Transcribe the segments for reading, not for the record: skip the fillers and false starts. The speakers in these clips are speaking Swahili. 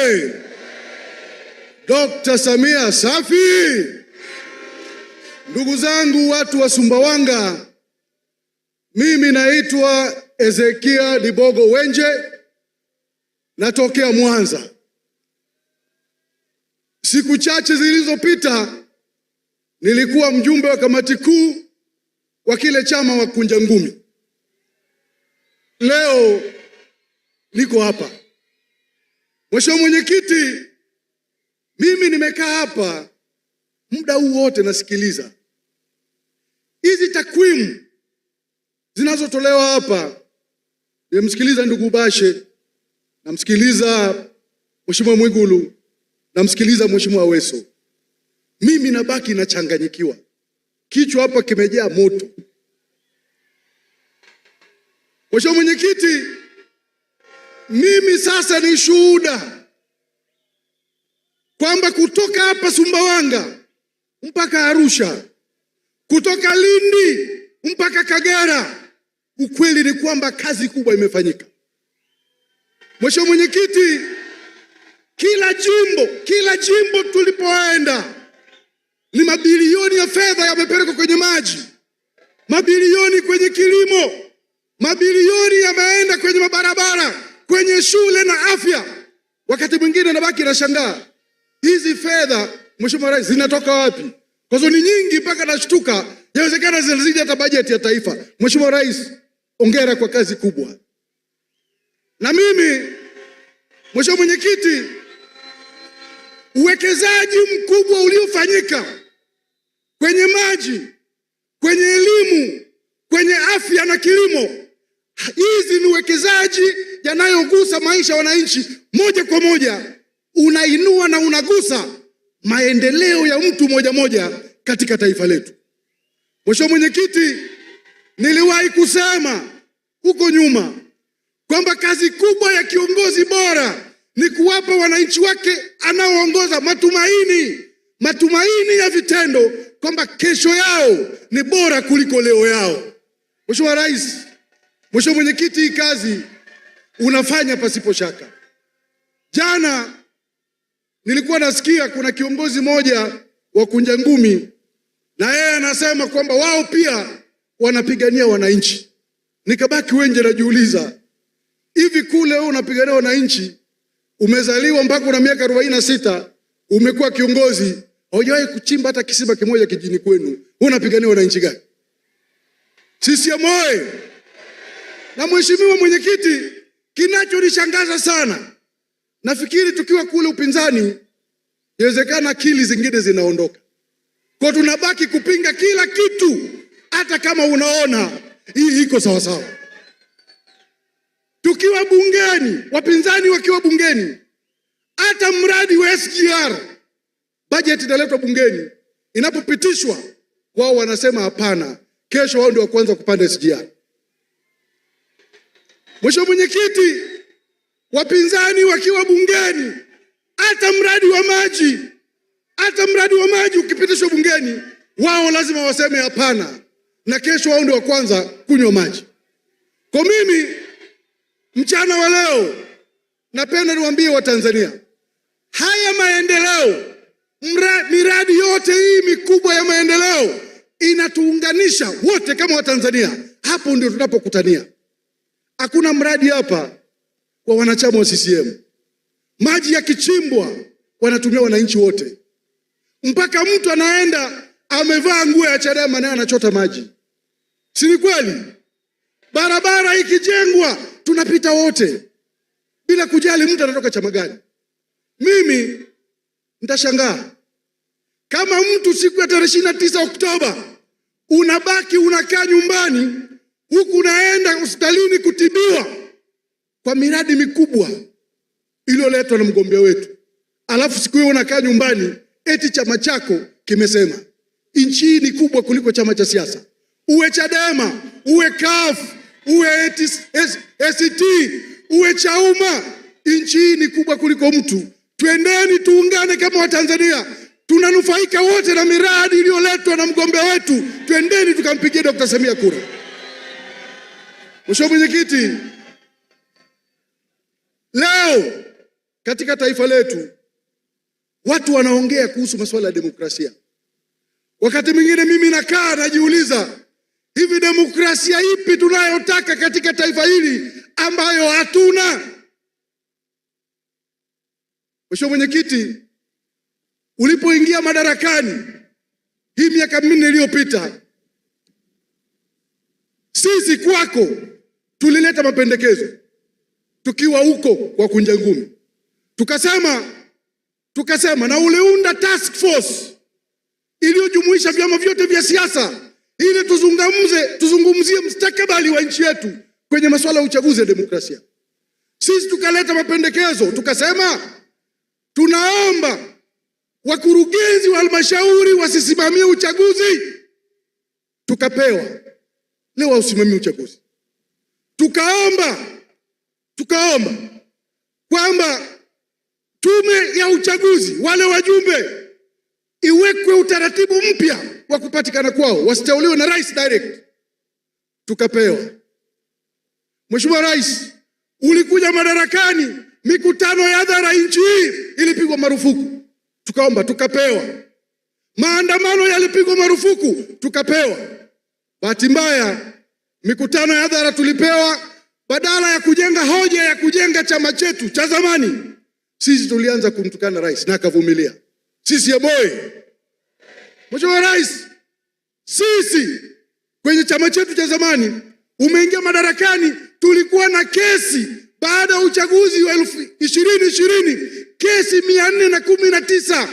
oye! Dr. Samia safi! Ndugu zangu watu wa Sumbawanga, mimi naitwa Ezekia Dibogo Wenje, natokea Mwanza. Siku chache zilizopita nilikuwa mjumbe wa kamati kuu wa kile chama wa Kunja Ngumi. Leo niko hapa. Mheshimiwa Mwenyekiti, mimi nimekaa hapa muda huu wote nasikiliza hizi takwimu zinazotolewa hapa. Nimemsikiliza ndugu Bashe, namsikiliza Mheshimiwa Mwigulu, namsikiliza Mheshimiwa Aweso. Mimi nabaki nachanganyikiwa. Kichwa hapa kimejaa moto. Mheshimiwa Mwenyekiti, mimi sasa ni shuhuda kwamba kutoka hapa Sumbawanga mpaka Arusha, kutoka Lindi mpaka Kagera, ukweli ni kwamba kazi kubwa imefanyika. Mheshimiwa Mwenyekiti, kila jimbo tulipoenda ni mabilioni ya fedha yamepelekwa kwenye maji, mabilioni kwenye kilimo, mabilioni yameenda kwenye mabarabara, kwenye shule na afya. Wakati mwingine nabaki nashangaa, hizi fedha Mheshimiwa Rais zinatoka wapi? Kwa sababu ni nyingi mpaka nashtuka, inawezekana zinazidi hata bajeti ya taifa. Mheshimiwa Rais, hongera kwa kazi kubwa. Na mimi Mheshimiwa Mwenyekiti, uwekezaji mkubwa uliofanyika kwenye maji, kwenye elimu, kwenye afya na kilimo, hizi ni uwekezaji yanayogusa maisha ya wananchi moja kwa moja, unainua na unagusa maendeleo ya mtu moja moja katika taifa letu. Mheshimiwa Mwenyekiti, niliwahi kusema huko nyuma kwamba kazi kubwa ya kiongozi bora ni kuwapa wananchi wake anaoongoza matumaini ya vitendo kwamba kesho yao ni bora kuliko leo yao. Mheshimiwa Rais, Mheshimiwa Mwenyekiti, hii kazi unafanya pasipo shaka. Jana nilikuwa nasikia kuna kiongozi moja wa Kunja Ngumi na yeye anasema kwamba wao pia wanapigania wananchi. Nikabaki wenje najiuliza, hivi kule wewe unapigania wananchi, umezaliwa mpaka una miaka 46, umekuwa kiongozi, haujawahi kuchimba hata kisima kimoja kijini kwenu, unapigania wananchi gani? CCM oyee! Na Mheshimiwa Mwenyekiti, kinachonishangaza sana, nafikiri tukiwa kule upinzani inawezekana akili zingine zinaondoka, kwa tunabaki kupinga kila kitu hata kama unaona hii iko sawa sawa. Tukiwa bungeni, wapinzani wakiwa bungeni, hata mradi wa SGR budget inaletwa bungeni, inapopitishwa wao wanasema hapana, kesho wao ndio wa kwanza kupanda SGR. Mheshimiwa Mwenyekiti, wapinzani wakiwa bungeni, hata mradi wa maji ukipitishwa bungeni, wao lazima waseme hapana, na kesho wao ndio wa kwanza kunywa maji. Kwa mimi mchana wa leo napenda niwaambie Watanzania, haya maendeleo, miradi yote hii mikubwa ya maendeleo inatuunganisha wote kama Watanzania. Hapo ndio tunapokutania. Hakuna mradi hapa kwa wanachama wa CCM. Maji yakichimbwa wanatumia wananchi wote. Mpaka mtu anaenda amevaa nguo ya Chadema na anachota maji. Si ni kweli? Barabara ikijengwa tunapita wote bila kujali mtu anatoka chama gani. Mimi nitashangaa kama mtu siku ya 29 Oktoba unabaki unakaa nyumbani huku unaenda hospitalini kutibiwa kwa miradi mikubwa iliyoletwa na mgombea wetu, alafu siku hiyo unakaa nyumbani eti chama chako kimesema. Nchi ni kubwa kuliko chama cha siasa, uwe Chadema, uwe CUF, uwe ACT, uwe Chauma. Nchi ni kubwa kuliko mtu. Twendeni tuungane kama Watanzania, tunanufaika wote na miradi iliyoletwa na mgombea wetu. Twendeni tukampigie Dr. Samia kura. Mheshimiwa Mwenyekiti, leo katika taifa letu watu wanaongea kuhusu masuala ya demokrasia. Wakati mwingine mimi nakaa najiuliza, hivi demokrasia ipi tunayotaka katika taifa hili ambayo hatuna? Mheshimiwa Mwenyekiti, ulipoingia madarakani hii miaka 4 iliyopita, sisi kwako tulileta mapendekezo tukiwa huko kwa kunja ngumi. Tukasema na uliunda task force iliyojumuisha vyama vyote vya siasa ili tuzungumzie mustakabali wa nchi yetu kwenye masuala ya uchaguzi ya demokrasia. Sisi tukaleta mapendekezo, tukasema tunaomba wakurugenzi wa halmashauri wasisimamie uchaguzi. Tukapewa leo usimamie uchaguzi. Tukaomba kwamba tume ya uchaguzi, wale wajumbe, iwekwe utaratibu mpya wa kupatikana kwao, wasiteuliwe na rais direct. Tukapewa. Mheshimiwa Rais, ulikuja madarakani, mikutano ya hadhara nchi hii ilipigwa marufuku. Tukaomba, tukapewa. Maandamano yalipigwa marufuku, tukapewa. Bahati mbaya mikutano ya hadhara tulipewa, badala ya kujenga hoja ya kujenga chama chetu cha zamani, sisi tulianza kumtukana rais na akavumilia. Sisi ya boy. Mheshimiwa Rais, sisi kwenye chama chetu cha zamani, umeingia madarakani, tulikuwa na kesi baada ya uchaguzi wa 2020, kesi 419.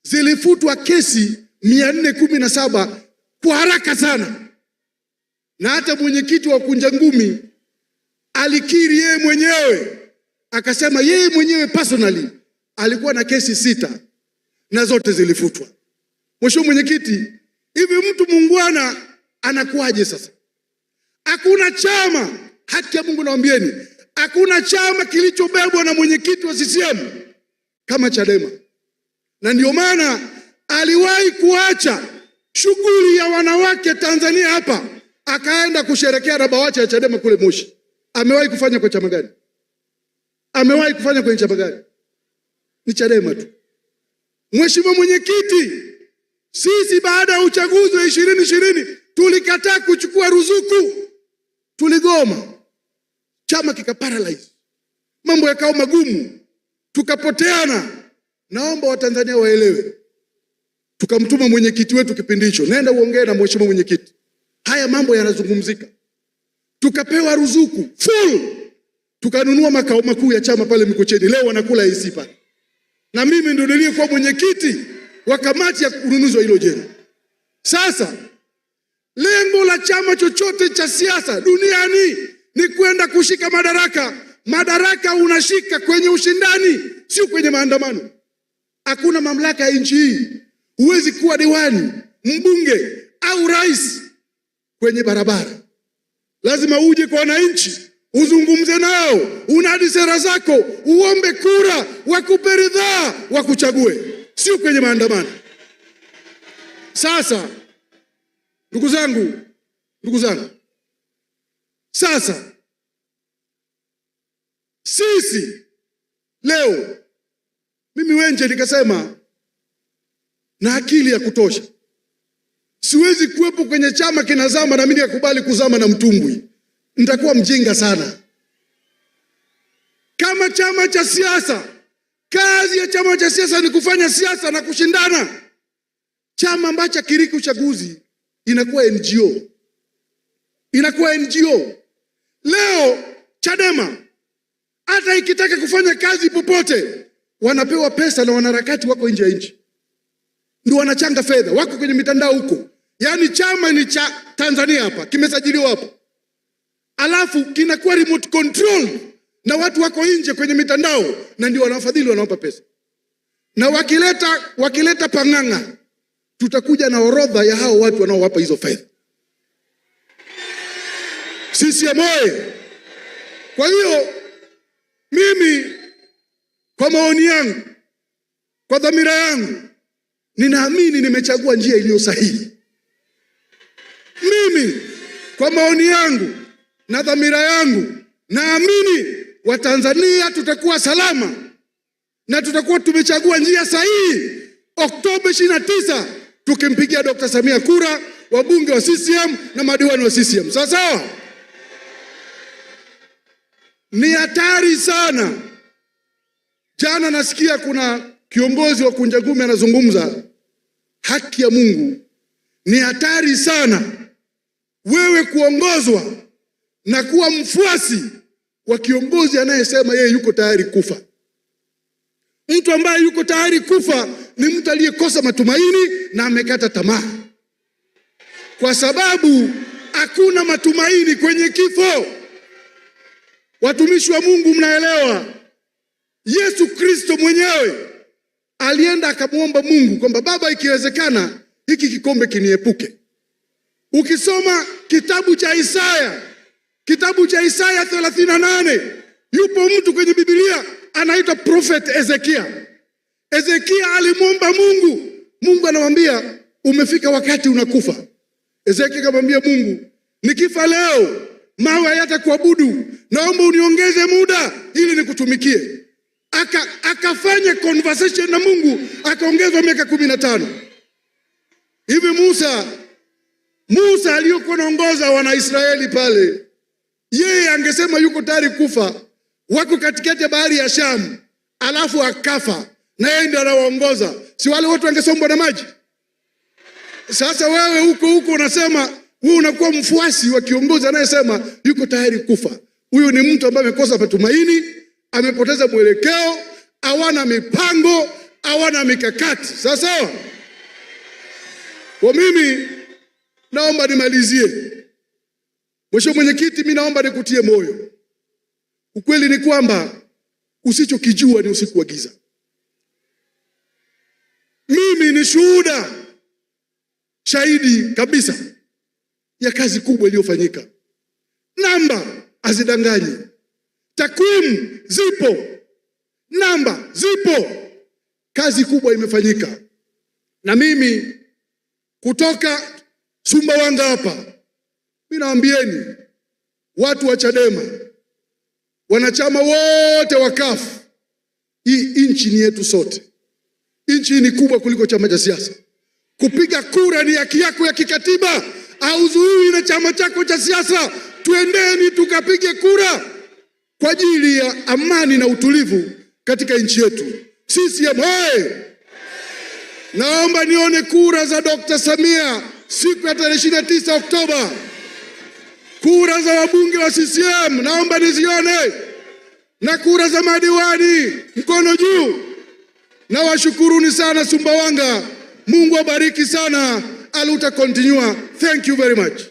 Zilifutwa kesi 417 kwa haraka sana. Na hata mwenyekiti wa kunja ngumi alikiri yeye mwenyewe, akasema yeye mwenyewe personally alikuwa na kesi 6 na zote zilifutwa. Mheshimiwa Mwenyekiti, hivi mtu muungwana anakuaje sasa? Hakuna chama, haki ya Mungu nawaambieni, hakuna chama kilichobebwa na mwenyekiti wa CCM kama Chadema. Na ndio maana aliwahi kuacha shughuli ya wanawake Tanzania hapa, akaenda kusherekea na BAWACHA ya Chadema kule Moshi. Amewahi kufanya kwa chama gani? Amewahi kufanya kwenye chama gani? Ni Chadema tu. Mheshimiwa Mwenyekiti, sisi baada ya uchaguzi wa 2020 tulikataa kuchukua ruzuku. Tuligoma. Chama kikaparalyze. Mambo yakawa magumu. Tukapoteana. Naomba Watanzania waelewe. Tukamtuma mwenyekiti wetu kipindi hicho, nenda uongee na mheshimiwa mwenyekiti, haya mambo yanazungumzika. Tukapewa ruzuku full. Tukanunua makao makuu ya chama pale Mikocheni. Leo wanakula AC pale. Na mimi ndio niliyekuwa mwenyekiti wa kamati ya ununuzi wa hilo jengo. Sasa lengo la chama chochote cha siasa duniani ni kwenda kushika madaraka. Madaraka unashika kwenye ushindani, sio kwenye maandamano. Hakuna mamlaka ya nchi hii, huwezi kuwa diwani, mbunge au rais kwenye barabara. Lazima uje kwa wananchi, uzungumze nao, unadi sera zako, uombe kura, wakupe ridhaa, wakuchague, sio kwenye maandamano. Sasa ndugu zangu, sasa sisi leo, mimi Wenje nikasema na akili ya kutosha, siwezi kuwepo kwenye chama kinazama na mimi nikakubali kuzama na mtumbwi. Nitakuwa mjinga sana. Kama chama cha siasa, kazi ya chama cha siasa ni kufanya siasa na kushindana. Chama ambacho kiriki uchaguzi inakuwa NGO. Leo Chadema hata ikitaka kufanya kazi popote, wanapewa pesa na wanaharakati wako nje ya nchi, ndio wanachanga fedha, wako kwenye mitandao huko. Yaani chama ni cha Tanzania hapa, kimesajiliwa hapa, alafu kinakuwa remote control na watu wako nje kwenye mitandao, na ndio wanafadhili, wanawapa pesa. Na wakileta pang'ang'a, tutakuja na orodha ya hao watu wanaowapa hizo fedha. CCM oyee! Kwa hiyo mimi, kwa maoni yangu, kwa dhamira yangu, ninaamini nimechagua njia iliyo sahihi. Mimi kwa maoni yangu na dhamira yangu, naamini Watanzania tutakuwa salama na tutakuwa tumechagua njia sahihi Oktoba 29 tukimpigia Dr. Samia kura, wabunge wa CCM na madiwani wa CCM. Sawa sawa? Ni hatari sana. Jana nasikia kuna kiongozi wa Kunja Ngumi anazungumza, haki ya Mungu, ni hatari sana wewe kuongozwa na kuwa mfuasi wa kiongozi anayesema yeye yuko tayari kufa. Mtu ambaye yuko tayari kufa ni mtu aliyekosa matumaini na amekata tamaa, kwa sababu hakuna matumaini kwenye kifo. Watumishi wa Mungu, mnaelewa, Yesu Kristo mwenyewe alienda akamwomba Mungu kwamba Baba, ikiwezekana hiki kikombe kiniepuke. Ukisoma kitabu cha Isaya 38, yupo mtu kwenye Biblia anaitwa Prophet Ezekia. Ezekia alimwomba Mungu, Mungu anamwambia umefika wakati unakufa. Ezekia akamwambia Mungu, nikifa leo mawe hayatakuabudu, naomba uniongeze muda ili nikutumikie. Akafanya conversation na Mungu, akaongezwa miaka 15. Hivi Musa aliyokuwa anaongoza wana Israeli pale, yeye angesema yuko tayari kufa, wako katikati ya bahari ya Shamu, alafu akafa na yeye ndiye anawaongoza, si wale watu wangesombwa na maji? Sasa wewe huko unasema wewe unakuwa mfuasi wa kiongozi anayesema yuko tayari kufa. Huyo ni mtu ambaye amekosa matumaini, amepoteza mwelekeo, hawana mipango, hawana mikakati. Sasa kwa mimi naomba nimalizie. Mheshimiwa Mwenyekiti, mimi naomba nikutie moyo. Ukweli ni kwamba usichokijua ni usiku wa giza. Mimi ni shuhuda, shahidi kabisa ya kazi kubwa iliyofanyika. Namba hazidanganyi, takwimu zipo, namba zipo. Kazi kubwa imefanyika. Na mimi kutoka Sumbawanga hapa, mimi naambieni watu wa Chadema, wanachama wote wa CUF, hii nchi ni yetu sote. Nchi ni kubwa kuliko chama cha siasa. Kupiga kura ni haki yako ya kikatiba, hauzuiwi na chama chako cha siasa. Tuendeni tukapige kura kwa ajili ya amani na utulivu katika nchi yetu. CCM hoye! Naomba nione kura za Dr. Samia siku ya 29 Oktoba. Kura za wabunge wa CCM naomba nizione, na kura za madiwani mkono juu. Na washukuruni sana Sumbawanga. Mungu abariki sana. Aluta continua. Thank you very much.